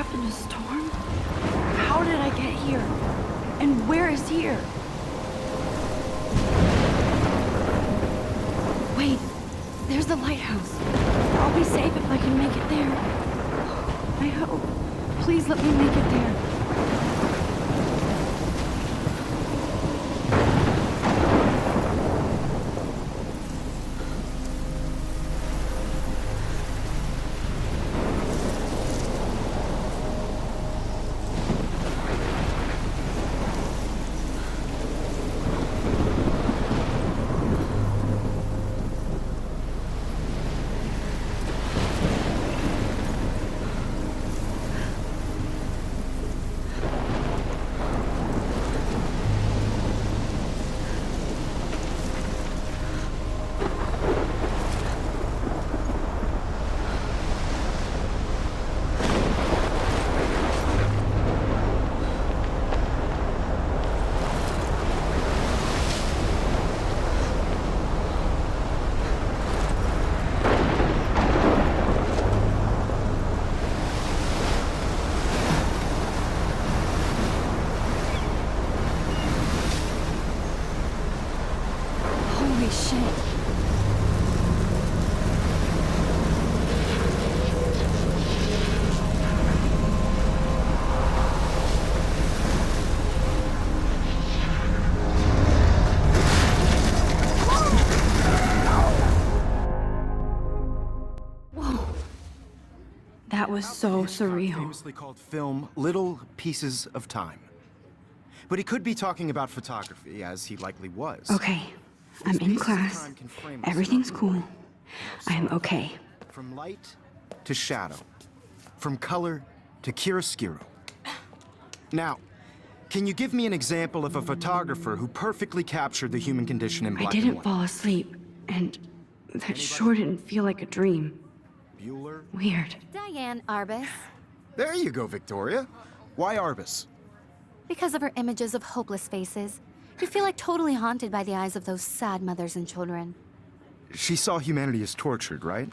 happened to Storm? How did I get here? And where is here? Wait, there's the lighthouse. I'll be safe if I can make it there. I hope. Please let me make it there. That was so surreal. Famously called film Little Pieces of Time. But he could be talking about photography, as he likely was. Okay, I'm in class. Everything's cool. I'm okay. From light to shadow. From color to chiaroscuro. Now, can you give me an example of a photographer who perfectly captured the human condition in black and I didn't white? fall asleep, and that sure didn't feel like a dream. Bueller? Weird. Diane Arbus. There you go, Victoria. Why Arbus? Because of her images of hopeless faces, you feel like totally haunted by the eyes of those sad mothers and children. She saw humanity as tortured, right?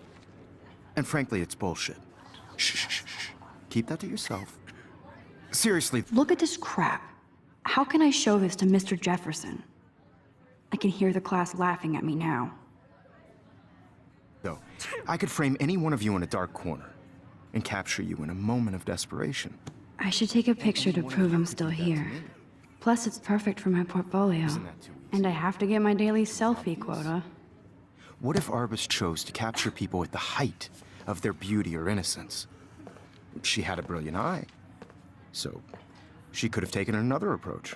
And frankly, it's bullshit. Shh, shh, shh, shh. Keep that to yourself. Seriously. Look at this crap. How can I show this to Mr. Jefferson? I can hear the class laughing at me now. Though, I could frame any one of you in a dark corner and capture you in a moment of desperation. I should take a picture to prove I'm still here. Plus, it's perfect for my portfolio. And I have to get my daily selfie quota. What if Arbus chose to capture people at the height of their beauty or innocence? She had a brilliant eye. So, she could have taken another approach.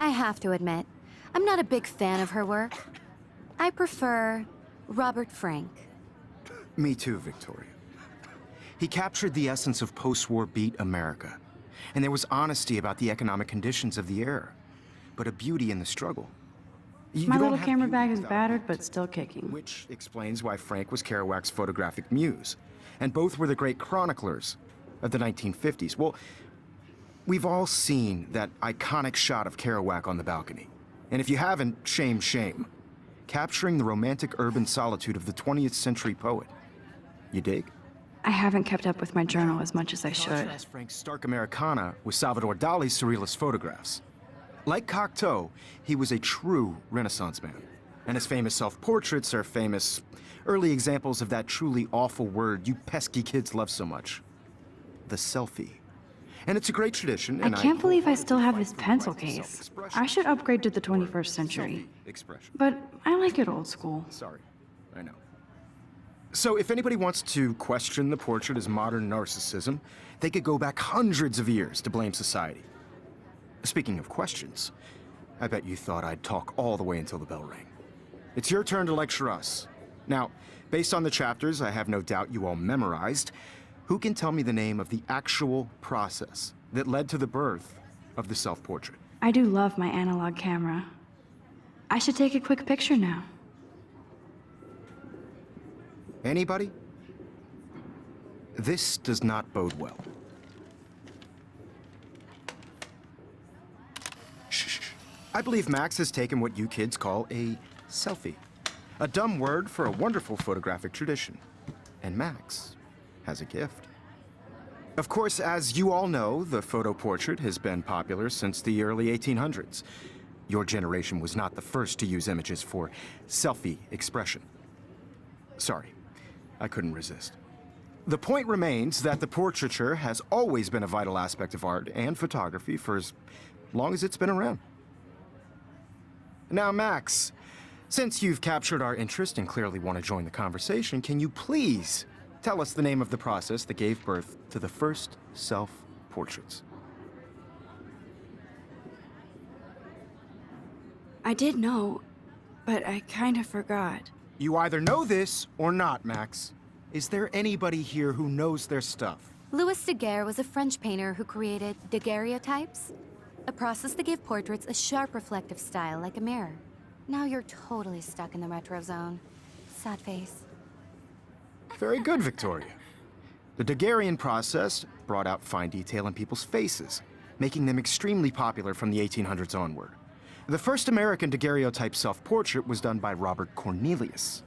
I have to admit, I'm not a big fan of her work. I prefer Robert Frank. Me too, Victoria. He captured the essence of post-war beat America. And there was honesty about the economic conditions of the era. But a beauty in the struggle. My little camera bag is battered, but still kicking. Which explains why Frank was Kerouac's photographic muse. And both were the great chroniclers of the 1950s. Well, we've all seen that iconic shot of Kerouac on the balcony. And if you haven't, shame, shame. Capturing the romantic urban solitude of the 20th century poet. You dig? I haven't kept up with my journal as much as I should. Contrast Frank's stark Americana with Salvador Dali's surrealist photographs. Like Cocteau, he was a true Renaissance man. And his famous self-portraits are famous early examples of that truly awful word you pesky kids love so much. The selfie. And it's a great tradition, and I can't believe I still have this pencil case. I should upgrade to the 21st century. But I like it old school. Sorry, I know. So if anybody wants to question the portrait as modern narcissism, they could go back hundreds of years to blame society. Speaking of questions, I bet you thought I'd talk all the way until the bell rang. It's your turn to lecture us. Now, based on the chapters I have no doubt you all memorized, who can tell me the name of the actual process that led to the birth of the self-portrait? I do love my analog camera. I should take a quick picture now. Anybody? This does not bode well. Shh. I believe Max has taken what you kids call a selfie. A dumb word for a wonderful photographic tradition. And Max has a gift. Of course, as you all know, the photo portrait has been popular since the early 1800s. Your generation was not the first to use images for selfie expression. Sorry, I couldn't resist. The point remains that the portraiture has always been a vital aspect of art and photography for as long as it's been around. Now, Max, since you've captured our interest and clearly want to join the conversation, can you please tell us the name of the process that gave birth to the first self-portraits? I did know, but I kind of forgot. You either know this or not, Max. Is there anybody here who knows their stuff? Louis Daguerre was a French painter who created daguerreotypes, a process that gave portraits a sharp reflective style like a mirror. Now you're totally stuck in the retro zone. Sad face. Very good, Victoria. The Daguerrean process brought out fine detail in people's faces, making them extremely popular from the 1800s onward. The first American daguerreotype self-portrait was done by Robert Cornelius.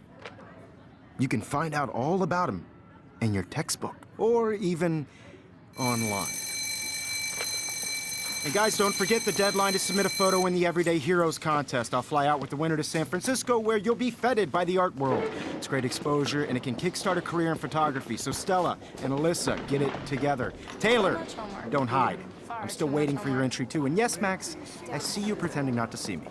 You can find out all about him in your textbook, or even online. And guys, don't forget the deadline to submit a photo in the Everyday Heroes contest. I'll fly out with the winner to San Francisco, where you'll be feted by the art world. It's great exposure, and it can kickstart a career in photography. So Stella and Alyssa, get it together. Taylor, don't hide. I'm still waiting for your entry, too. And yes, Max, I see you pretending not to see me.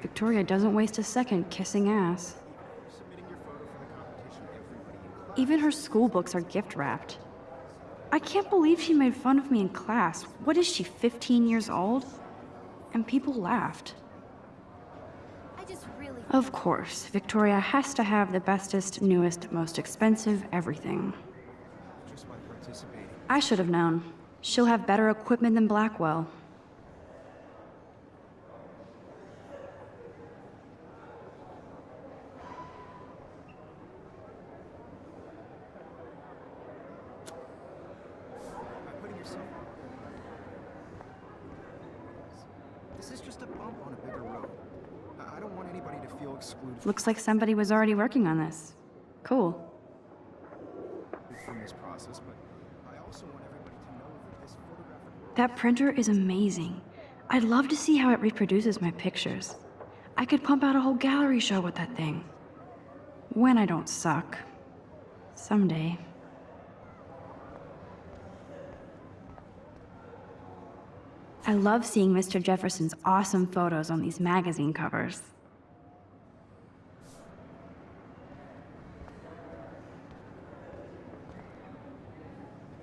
Victoria doesn't waste a second kissing ass. Even her school books are gift wrapped. I can't believe she made fun of me in class. What is she, 15 years old? And people laughed. Of course, Victoria has to have the bestest, newest, most expensive everything. I should have known. She'll have better equipment than Blackwell. This is just a bump on a bigger road. I don't want anybody to feel excluded Looks like somebody was already working on this. Cool. from this process, but I also want everybody to know that this photographic... That printer is amazing. I'd love to see how it reproduces my pictures. I could pump out a whole gallery show with that thing. When I don't suck. Someday. I love seeing Mr. Jefferson's awesome photos on these magazine covers.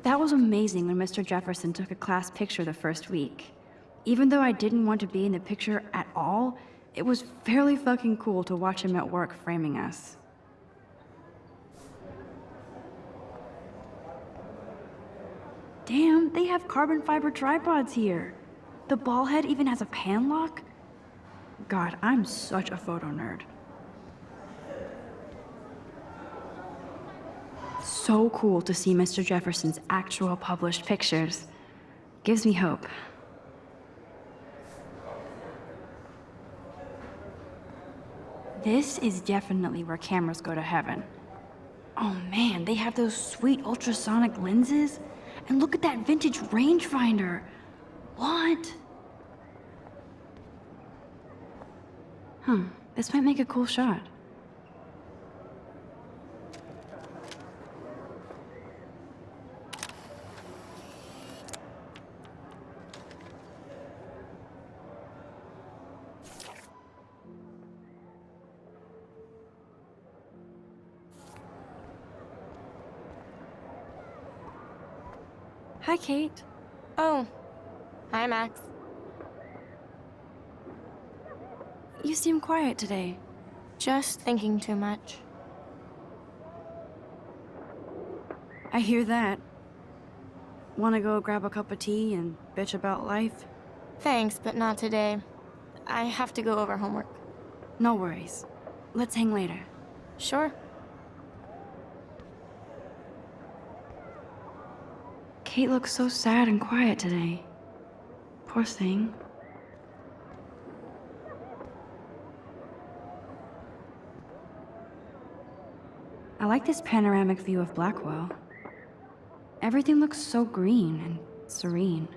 That was amazing when Mr. Jefferson took a class picture the first week. Even though I didn't want to be in the picture at all, it was fairly fucking cool to watch him at work framing us. Damn, they have carbon fiber tripods here. The ball head even has a pan lock? God, I'm such a photo nerd. So cool to see Mr. Jefferson's actual published pictures. Gives me hope. This is definitely where cameras go to heaven. Oh man, they have those sweet ultrasonic lenses. And look at that vintage rangefinder. What? This might make a cool shot. Hi, Kate. Oh. Hi, Max. You seem quiet today. Just thinking too much. I hear that. Wanna go grab a cup of tea and bitch about life? Thanks, but not today. I have to go over homework. No worries. Let's hang later. Sure. Kate looks so sad and quiet today. Poor thing. like this panoramic view of Blackwell. Everything looks so green and serene.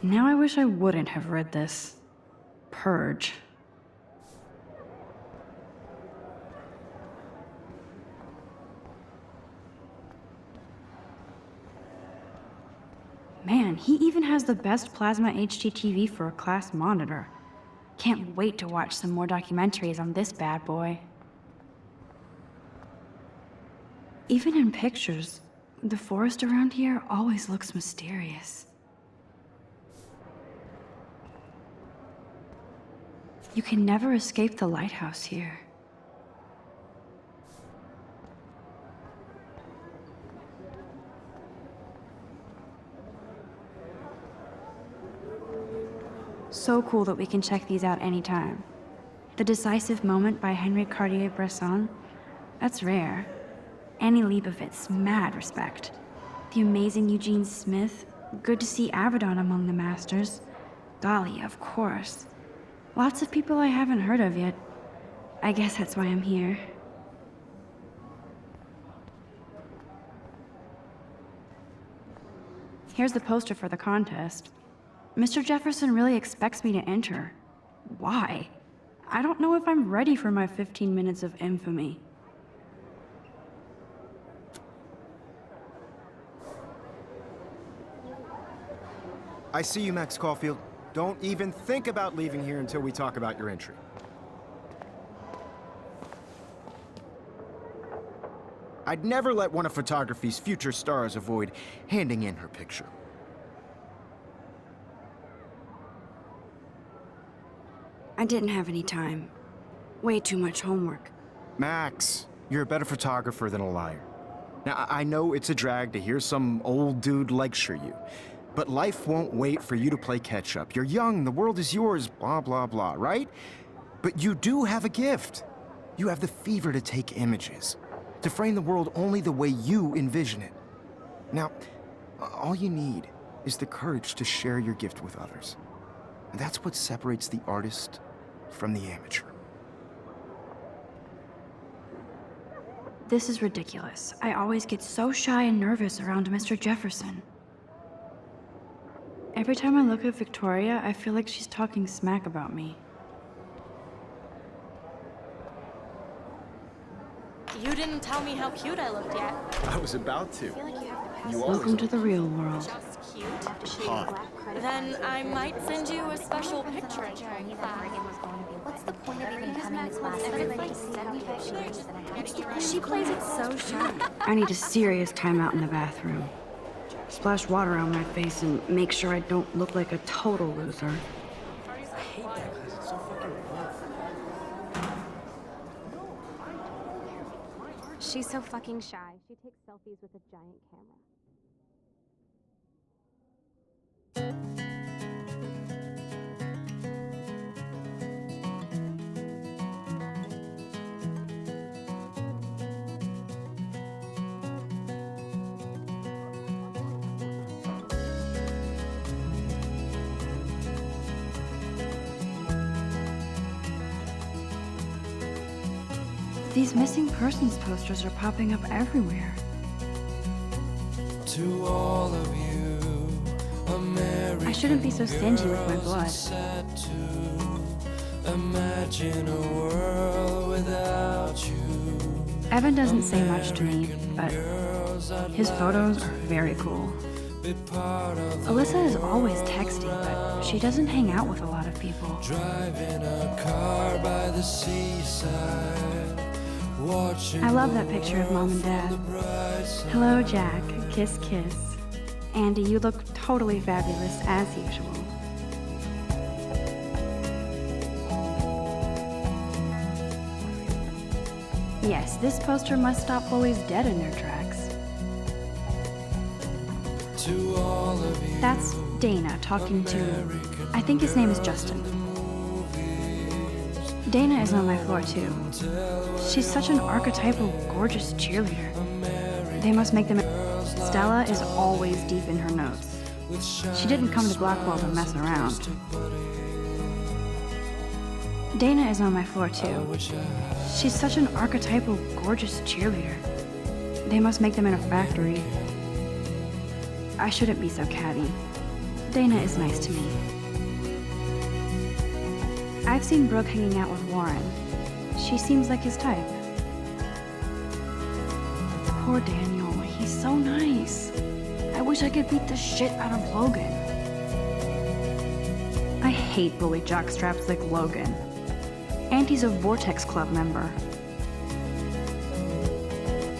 Now I wish I wouldn't have read this. Purge. Man, he even has the best plasma HDTV for a class monitor. Can't wait to watch some more documentaries on this bad boy. Even in pictures, the forest around here always looks mysterious. You can never escape the lighthouse here. So cool that we can check these out anytime. The Decisive Moment by Henry Cartier-Bresson, that's rare. Annie Leibovitz, mad respect. The amazing Eugene Smith, good to see Avedon among the masters. Golly, of course. Lots of people I haven't heard of yet. I guess that's why I'm here. Here's the poster for the contest. Mr. Jefferson really expects me to enter. Why? I don't know if I'm ready for my 15 minutes of infamy. I see you, Max Caulfield. Don't even think about leaving here until we talk about your entry. I'd never let one of photography's future stars avoid handing in her picture. I didn't have any time. Way too much homework. Max, you're a better photographer than a liar. Now, I know it's a drag to hear some old dude lecture you, but life won't wait for you to play catch-up. You're young, the world is yours, blah, blah, blah, right? But you do have a gift. You have the fever to take images, to frame the world only the way you envision it. Now, all you need is the courage to share your gift with others. And that's what separates the artist from the amateur. This is ridiculous. I always get so shy and nervous around Mr. Jefferson. Every time I look at Victoria, I feel like she's talking smack about me. You didn't tell me how cute I looked yet. I was about to. Welcome to the real world. Just cute. Hot. Then I might send you a special picture. What's the point of even coming to class? Everybody 75 years and a half. She plays it so shy. I need a serious timeout in the bathroom. Splash water on my face and make sure I don't look like a total loser. She's so fucking shy. She takes selfies with a giant camera. These missing persons posters are popping up everywhere. To all of you, American I shouldn't be so stingy with my blood. sad to imagine a world without you. Evan doesn't say much to me, but his photos are very cool. Be part of the Alyssa is always texting, but she doesn't hang out with a lot of people. driving a car by the seaside, watching I love that picture of Mom and Dad. Hello, Jack. Kiss, kiss. Andy, you look totally fabulous, as usual. Yes, this poster must stop bullies dead in their tracks. to all of you. That's Dana talking to... I think his name is Justin. Dana is on my floor, too. She's such an archetypal, gorgeous cheerleader. They must make them... Stella is always deep in her notes. She didn't come to Blackwell to mess around. Dana is on my floor I too. wish I had She's such an archetypal, gorgeous cheerleader. They must make them in a factory. I shouldn't be so catty. Dana is nice to me. I've seen Brooke hanging out with Warren. She seems like his type. Poor Daniel, he's so nice. I wish I could beat the shit out of Logan. I hate bully jockstraps like Logan. And he's a Vortex Club member.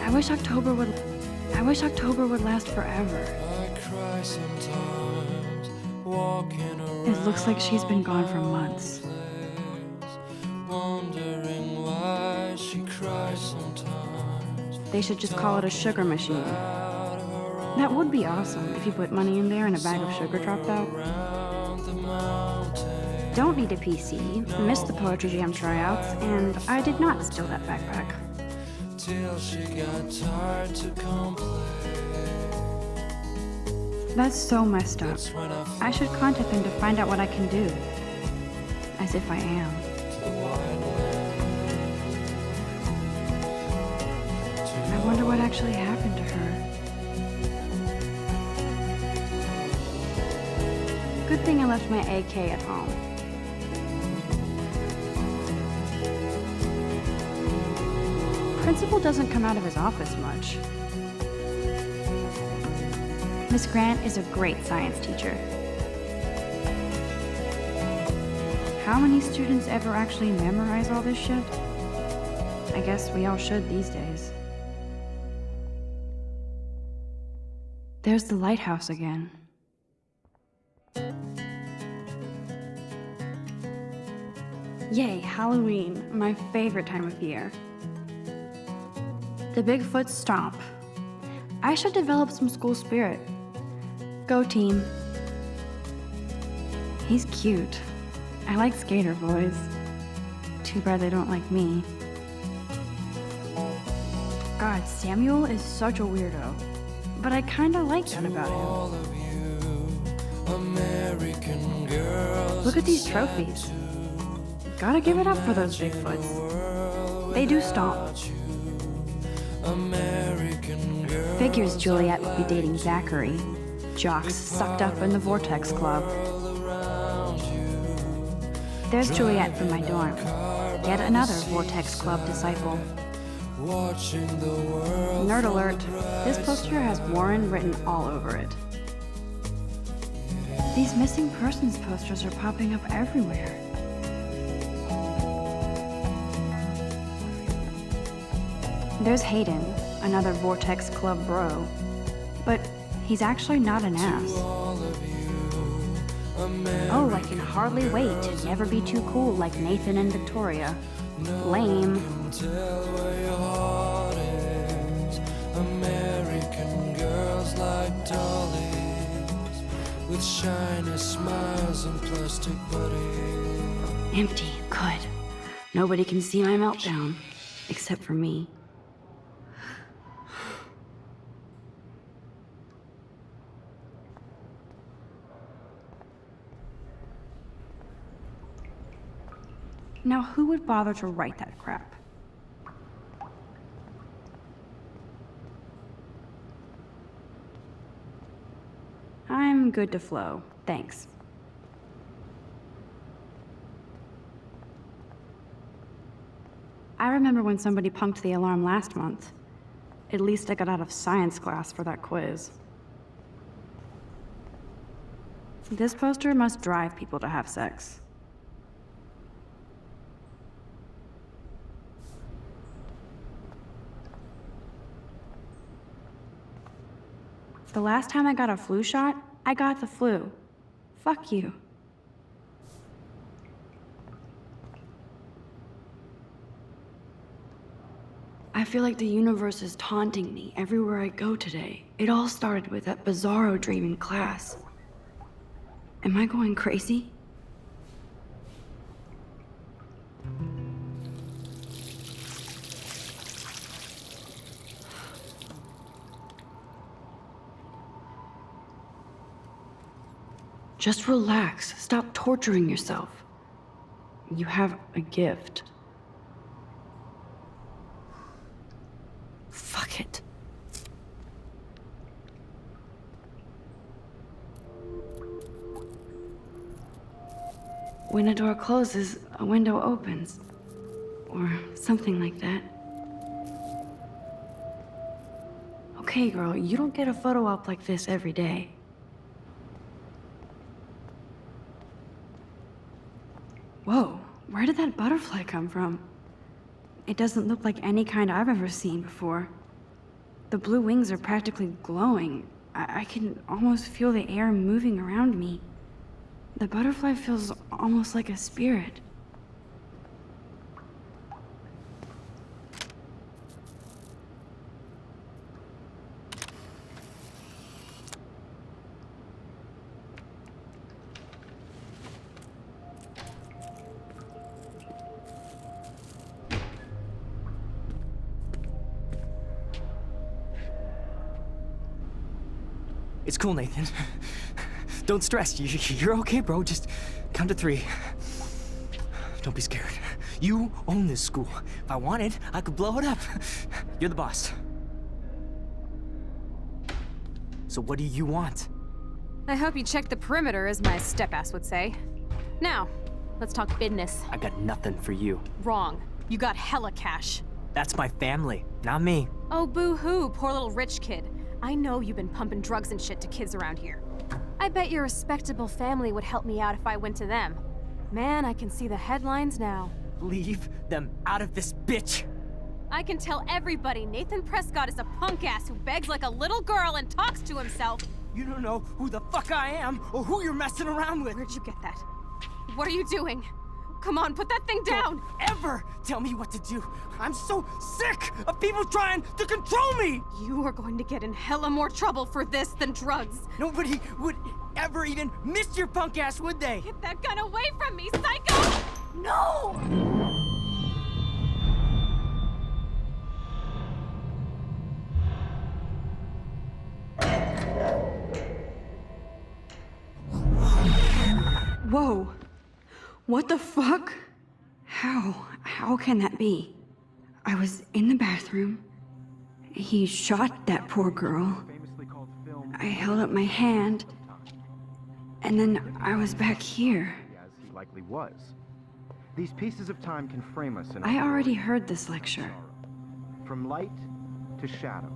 I wish October would last forever. I cry sometimes, walking around. It looks like she's been gone for months. Wondering why she cries sometimes. They should just call it a sugar machine. That would be awesome if you put money in there and a bag of sugar dropped out. Around the mountain, Don't need a PC, missed the Poetry Jam tryouts, and I did not steal that backpack. till she got tired to complain. That's so messed up. That's when I I should contact them to find out what I can do. As if I am. I wonder what actually happened to her. Good thing I left my AK at home. Principal doesn't come out of his office much. Miss Grant is a great science teacher. How many students ever actually memorize all this shit? I guess we all should these days. There's the lighthouse again. Yay, Halloween, my favorite time of year. The Bigfoot Stomp. I should develop some school spirit. Go team. He's cute. I like skater boys. Too bad they don't like me. God, Samuel is such a weirdo. But I kinda like that about him. all of you American girls. Look at these trophies. Gotta give it up for those Bigfoots. They do stomp. American girls. Figures Juliet would be dating Zachary. Jocks sucked up in the Vortex Club. There's Juliet from my dorm. Yet another Vortex Club disciple. Watching the world. Nerd alert, this poster has Warren written all over it. These missing persons posters are popping up everywhere. There's Hayden, another Vortex Club bro. But he's actually not an ass. Oh, I can hardly wait to never be too cool like Nathan and Victoria. Lame. Tell where your heart is. American girls like dollies with shiny smiles and plastic bodies. Empty. Good. Nobody can see my meltdown. Except for me. Now, who would bother to write that crap? I'm good to flow. Thanks. I remember when somebody punked the alarm last month. At least I got out of science class for that quiz. This poster must drive people to have sex. The last time I got a flu shot, I got the flu. Fuck you. I feel like the universe is taunting me everywhere I go today. It all started with that bizarro dream in class. Am I going crazy? Just relax. Stop torturing yourself. You have a gift. Fuck it. When a door closes, a window opens. Or something like that. Okay, girl, you don't get a photo op like this every day. Whoa, where did that butterfly come from? It doesn't look like any kind I've ever seen before. The blue wings are practically glowing. I can almost feel the air moving around me. The butterfly feels almost like a spirit. It's cool, Nathan. Don't stress. You're okay, bro. Just count to 3. Don't be scared. You own this school. If I wanted, I could blow it up. You're the boss. So what do you want? I hope you checked the perimeter, as my step-ass would say. Now, let's talk business. I got nothing for you. Wrong. You got hella cash. That's my family, not me. Oh, boo-hoo, poor little rich kid. I know you've been pumping drugs and shit to kids around here. I bet your respectable family would help me out if I went to them. Man, I can see the headlines now. Leave them out of this bitch. I can tell everybody Nathan Prescott is a punk ass who begs like a little girl and talks to himself. You don't know who the fuck I am or who you're messing around with. Where'd you get that? What are you doing? Come on, put that thing down! Don't ever tell me what to do. I'm so sick of people trying to control me! You are going to get in hella more trouble for this than drugs. Nobody would ever even miss your punk ass, would they? Get that gun away from me, psycho! No! Whoa. What the fuck? How can that be? I was in the bathroom. He shot that poor girl. I held up my hand. And then I was back here. As he likely was. These pieces of time can frame us in I our already glory heard this lecture. and sorrow. From light to shadow.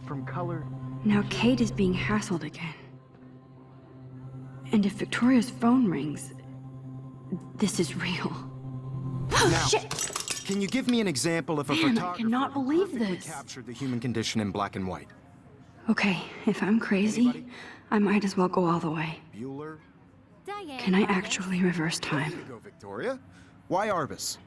From color. Now Kate is being hassled again. And if Victoria's phone rings, this is real. Now, Shit! can you give me an example of a Man, I photographer cannot who believe perfectly this. captured the human condition in black and white? Okay, if I'm crazy, Anybody? I might as well go all the way. Bueller? Diane, Can I Arbus. actually reverse There time? you go, Victoria. Why Arbus?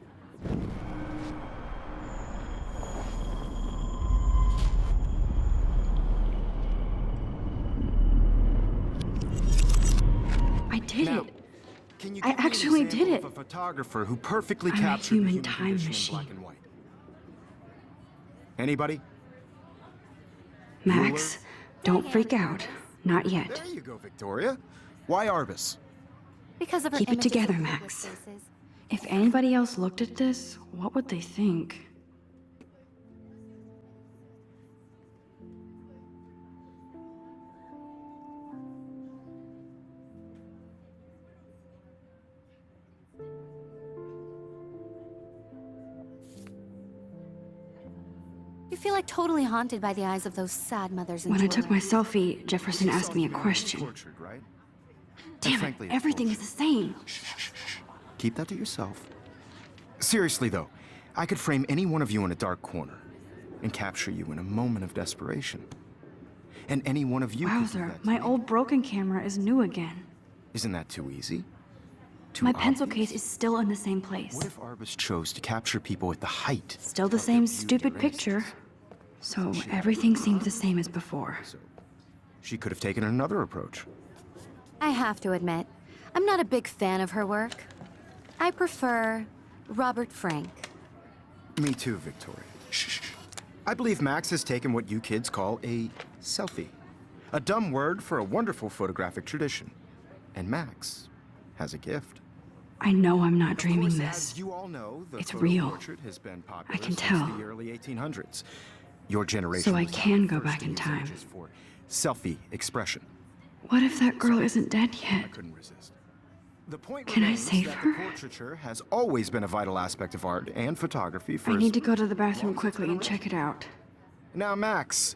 I did Now, it. can you I give me an actually did example it. of a photographer who perfectly I'm a captured human the human time condition machine. in black and white? Anybody? Max, don't freak out. Not yet. There you go, Victoria. Why Arbus? Because of her Keep it images of together, public Max. places. If anybody else looked at this, what would they think? You feel like totally haunted by the eyes of those sad mothers and When I took my children. selfie, Jefferson asked me a question. Tortured, right? Damn it, frankly, it's everything is the same. Keep that to yourself. Seriously, though, I could frame any one of you in a dark corner and capture you in a moment of desperation. And any one of you could do Wowzer, that to my me. old broken camera is new again. Isn't that too easy? Too My pencil obvious? case is still in the same place. What if Arbus chose to capture people at the height? Still the of same their beauty stupid or picture. innocence? So everything seems the same as before. So, she could have taken another approach. I have to admit, I'm not a big fan of her work. I prefer Robert Frank. Me too, Victoria. Shh. I believe Max has taken what you kids call a selfie. A dumb word for a wonderful photographic tradition. And Max has a gift. I know I'm not Of dreaming course, this. as you all know, the It's photo real. portrait has been popular I can since tell. the early 1800s. Your generation So I was not can the go first back to in use time. images for selfie expression. What if that girl isn't dead I yet? couldn't resist. The point Can I remains save that her? the portraiture has always been a vital aspect of art and photography for I as need to go to the bathroom long as it's quickly been and check it out. Now, Max,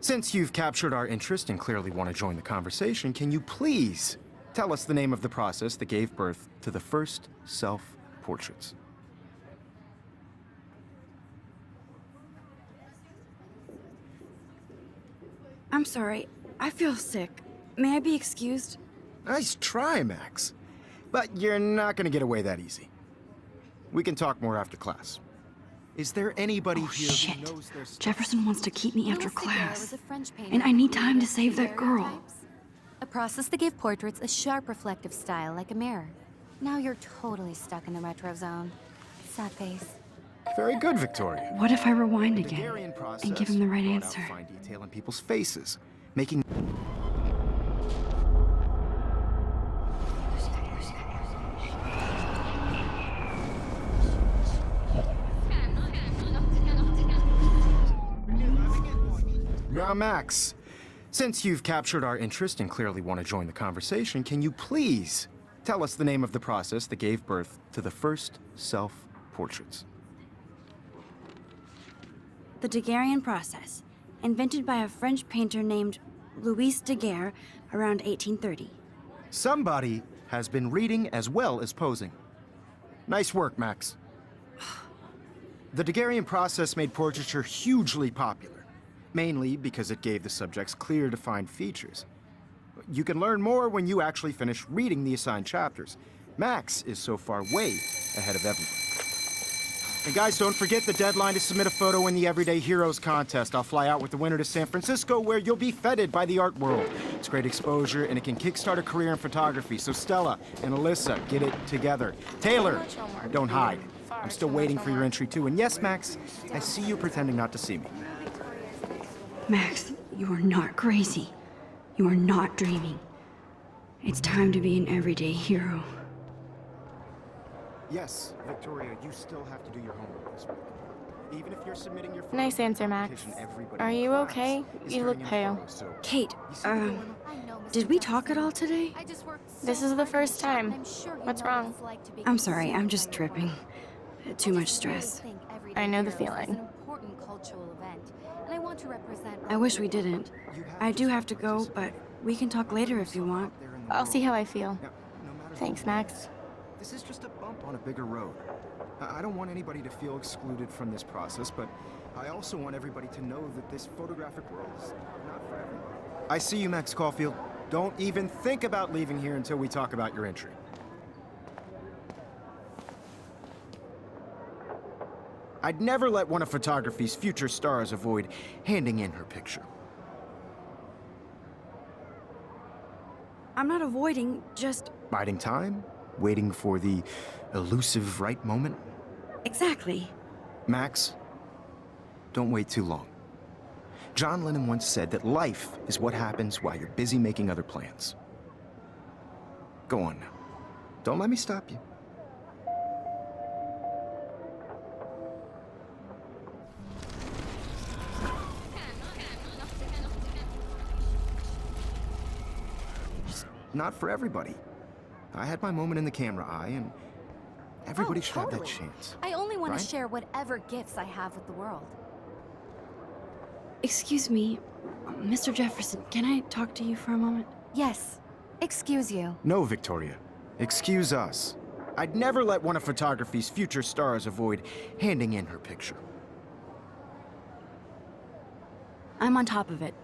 since you've captured our interest and clearly want to join the conversation, can you please tell us the name of the process that gave birth to the first self-portraits? I'm sorry. I feel sick. May I be excused? Nice try, Max. But you're not going to get away that easy. We can talk more after class. Is there anybody Oh, here shit. who knows their stuff? Jefferson wants to keep me after Louis Daguerre class. was a French painter And I who need time to created save that girl. daguerreotypes, a process that gave portraits a sharp reflective style like a mirror. Now you're totally stuck in the retro zone. Sad face. Very good, Victoria. What if I rewind The again Daguerrean process and give him the right brought out answer? fine detail in people's faces, making Now, Max, since you've captured our interest and clearly want to join the conversation, can you please tell us the name of the process that gave birth to the first self-portraits? The Daguerrean process, invented by a French painter named Louis Daguerre around 1830. Somebody has been reading as well as posing. Nice work, Max. The Daguerrean process made portraiture hugely popular, mainly because it gave the subjects clear, defined features. You can learn more when you actually finish reading the assigned chapters. Max is so far way ahead of everyone. And guys, don't forget the deadline to submit a photo in the Everyday Heroes contest. I'll fly out with the winner to San Francisco, where you'll be feted by the art world. It's great exposure, and it can kickstart a career in photography. So Stella and Alyssa, get it together. Taylor, much homework. don't hide. Far I'm still too much waiting for your homework. entry, too. And yes, Max, I see you pretending not to see me. Max, you are not crazy. You are not dreaming. It's time to be an everyday hero. Yes, Victoria, you still have to do your homework this week. Even if you're submitting your Nice answer, Max. Are you okay? You look pale. Kate, I know, Mr. did we talk at Jefferson. all today? I just worked so This is the hard first to get time. and I'm sure you What's know what wrong? it's like to be I'm sorry, I'm consumed just by your tripping. work. Too I much just really stress. think Everyday I know the Heroes is feeling. an important cultural event, and I want to represent I wish we all the didn't. You have I to do have to go, participate. but we can talk later if you want. There in the I'll see world. how I feel. Now, no matter Thanks, who- Max. This is just a bump on a bigger road. I don't want anybody to feel excluded from this process, but I also want everybody to know that this photographic world is not for everyone. I see you, Max Caulfield. Don't even think about leaving here until we talk about your entry. I'd never let one of photography's future stars avoid handing in her picture. I'm not avoiding, just Biding time, waiting for the elusive right moment. exactly. Max, don't wait too long. John Lennon once said that life is what happens while you're busy making other plans. Go on now. Don't let me stop you. It's not for everybody. I had my moment in the camera eye, and everybody Oh, should have that totally. chance. I only want Right? to share whatever gifts I have with the world. Excuse me, Mr. Jefferson, can I talk to you for a moment? Yes. Excuse you. No, Victoria. Excuse us. I'd never let one of photography's future stars avoid handing in her picture. I'm on top of it.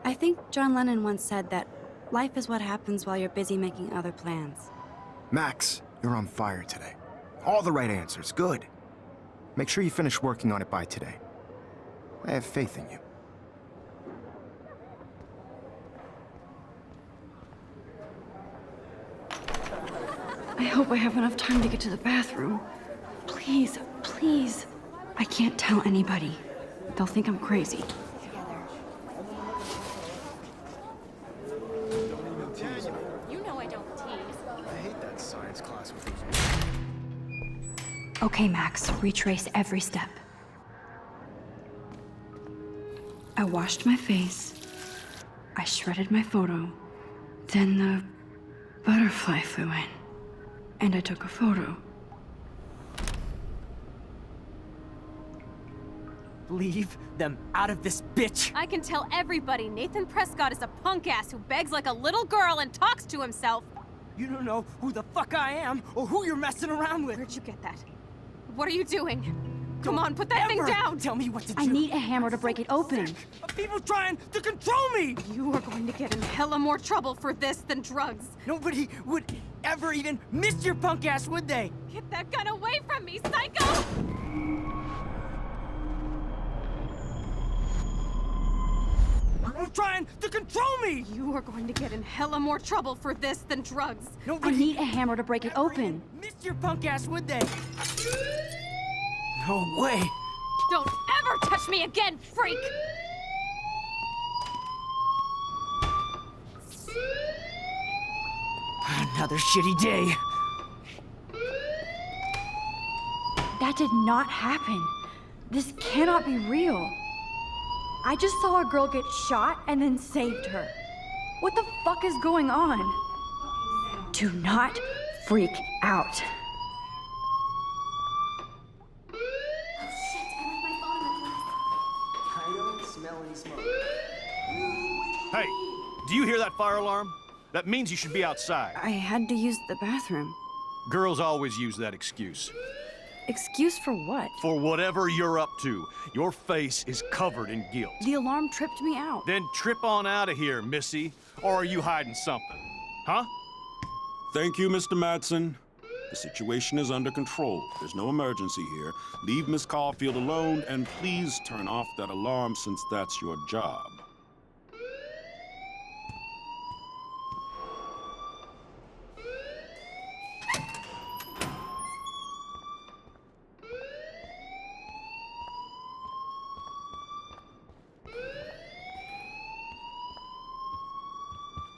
I think John Lennon once said that life is what happens while you're busy making other plans. Max, you're on fire today. All the right answers. Good. Make sure you finish working on it by today. I have faith in you. I hope I have enough time to get to the bathroom. Please, please. I can't tell anybody. They'll think I'm crazy. Together. You know I don't tease. I hate that science class with those Okay, Max, retrace every step. I washed my face. I shredded my photo. Then the butterfly flew in. And I took a photo. Leave them out of this, bitch! I can tell everybody Nathan Prescott is a punk ass who begs like a little girl and talks to himself. You don't know who the fuck I am or who you're messing around with. Where'd you get that? What are you doing? Come Don't on, put that thing ever down! Tell me what to do. I need a hammer to break it open. Of people trying to control me! You are going to get in hella more trouble for this than drugs. Nobody would ever even miss your punk ass, would they? Get that gun away from me, psycho! You're trying to control me! You are going to get in hella more trouble for this than drugs. I Nobody need a hammer to break it ever open. even miss your punk ass, would they? No way! Don't ever touch me again, freak! Another shitty day. That did not happen. This cannot be real. I just saw a girl get shot and then saved her. What the fuck is going on? Do not freak out. I don't smell any smoke. Hey, do you hear that fire alarm? That means you should be outside. I had to use the bathroom. Girls always use that excuse. Excuse for what? For whatever you're up to, your face is covered in guilt. The alarm tripped me out. Then trip on out of here, Missy. Or are you hiding something? Huh? Thank you, Mr. Madsen. The situation is under control. There's no emergency here. Leave Miss Caulfield alone, and please turn off that alarm since that's your job.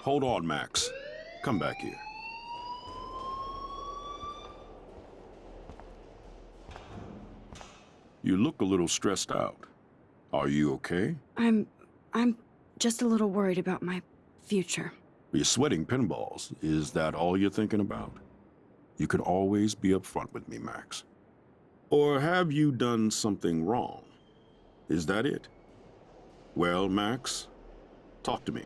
Hold on, Max. Come back here. You look a little stressed out. Are you okay? I'm just a little worried about my future. You're sweating pinballs. Is that all you're thinking about? You can always be upfront with me, Max. Or have you done something wrong? Is that it? Well, Max, talk to me.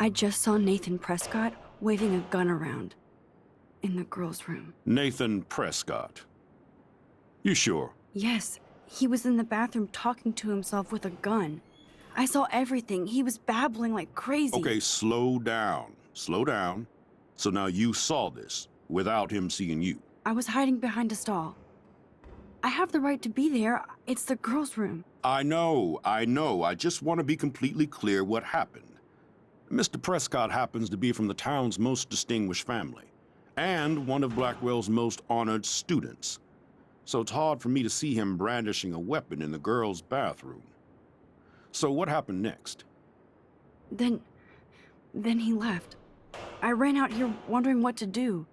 I just saw Nathan Prescott waving a gun around in the girls' room. Nathan Prescott. You sure? Yes, he was in the bathroom talking to himself with a gun. I saw everything. He was babbling like crazy. Okay, slow down. Slow down. So now you saw this without him seeing you. I was hiding behind a stall. I have the right to be there. It's the girls' room. I know. I just want to be completely clear what happened. Mr. Prescott happens to be from the town's most distinguished family, and one of Blackwell's most honored students. So it's hard for me to see him brandishing a weapon in the girls' bathroom. So what happened next? Then he left. I ran out here wondering what to do.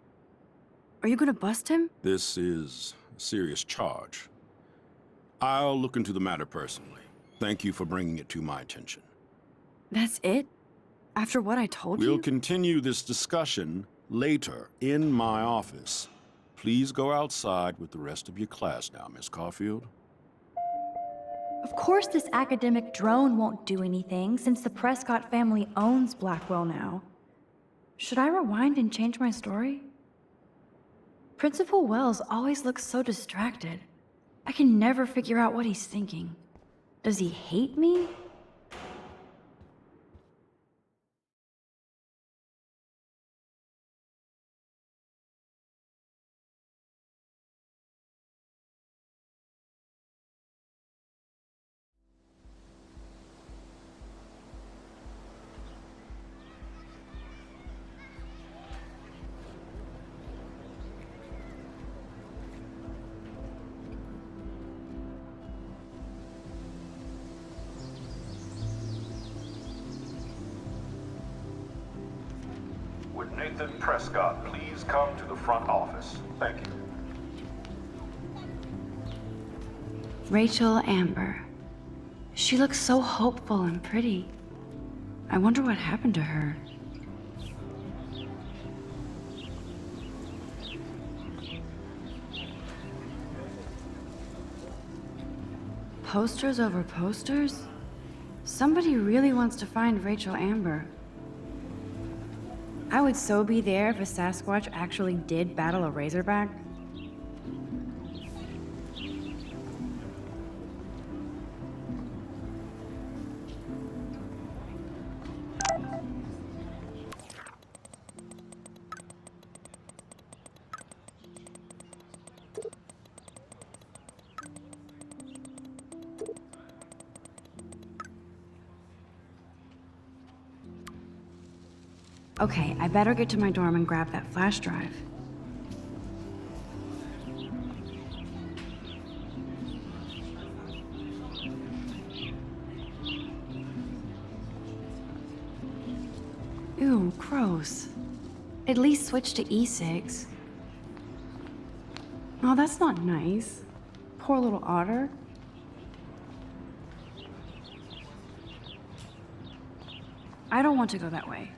Are you gonna bust him? This is a serious charge. I'll look into the matter personally. Thank you for bringing it to my attention. That's it? After what I told We'll you? continue this discussion later in my office. Please go outside with the rest of your class now, Miss Caulfield. Of course this academic drone won't do anything since the Prescott family owns Blackwell now. Should I rewind and change my story? Principal Wells always looks so distracted. I can never figure out what he's thinking. Does he hate me? Nathan Prescott, please come to the front office. Thank you. Rachel Amber. She looks so hopeful and pretty. I wonder what happened to her. Posters over posters? Somebody really wants to find Rachel Amber. I would so be there if a Sasquatch actually did battle a Razorback. Okay, I better get to my dorm and grab that flash drive. Ew, gross. At least switch to E6. Oh, that's not nice. Poor little otter. I don't want to go that way.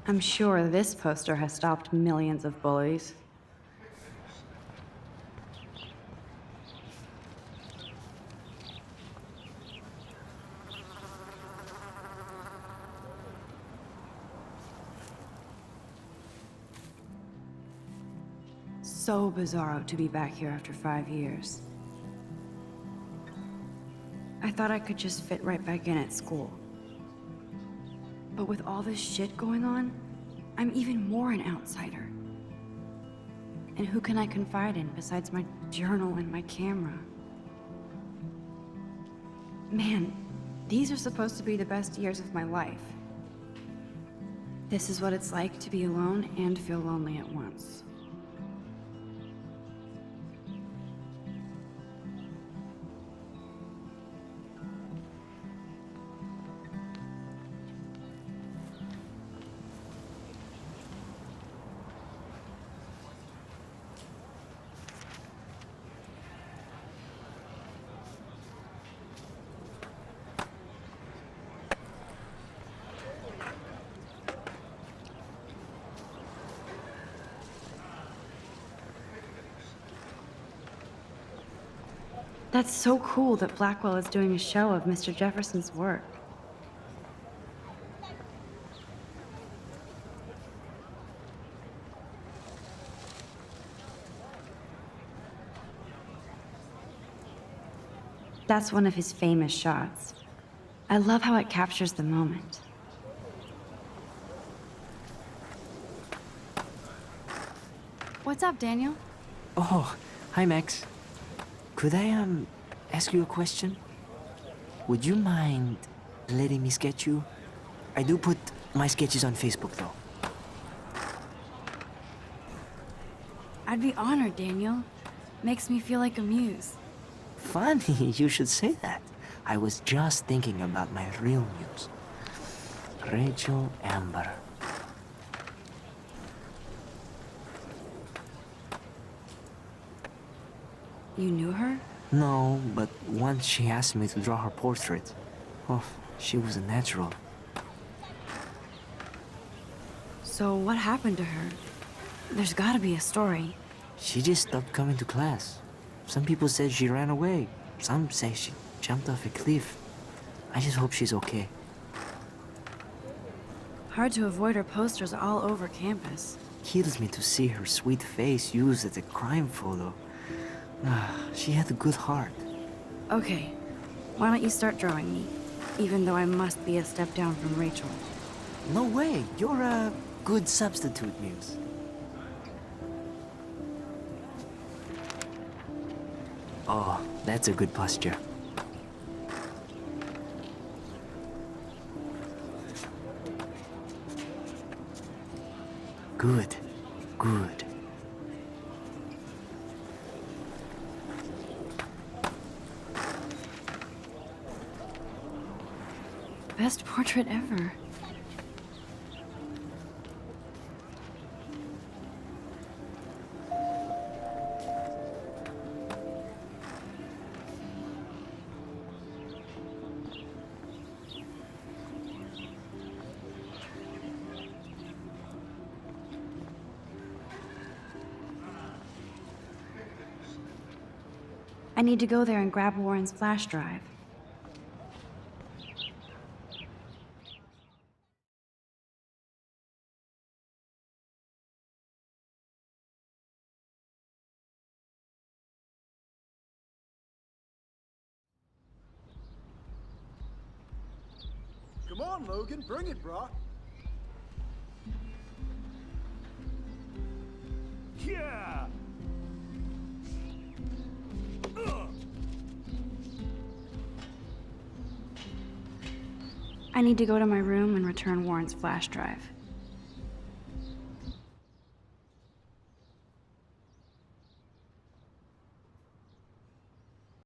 I'm sure this poster has stopped millions of bullies. So bizarro to be back here after 5 years. I thought I could just fit right back in at school. But with all this shit going on, I'm even more an outsider. And who can I confide in besides my journal and my camera? Man, these are supposed to be the best years of my life. This is what it's like to be alone and feel lonely at once. That's so cool that Blackwell is doing a show of Mr. Jefferson's work. That's one of his famous shots. I love how it captures the moment. What's up, Daniel? Oh, hi, Max. Could I, ask you a question? Would you mind letting me sketch you? I do put my sketches on Facebook, though. I'd be honored, Daniel. Makes me feel like a muse. Funny, you should say that. I was just thinking about my real muse. Rachel Amber. You knew her? No, but once she asked me to draw her portrait. Oh, she was a natural. So what happened to her? There's gotta be a story. She just stopped coming to class. Some people said she ran away. Some say she jumped off a cliff. I just hope she's okay. Hard to avoid her posters all over campus. Kills me to see her sweet face used as a crime photo. She had a good heart. Okay, why don't you start drawing me? Even though I must be a step down from Rachel. No way, you're a good substitute, Muse. Oh, that's a good posture. Good, good. Best portrait ever. I need to go there and grab Warren's flash drive. Come on, Logan, bring it, brah. Yeah! I need to go to my room and return Warren's flash drive.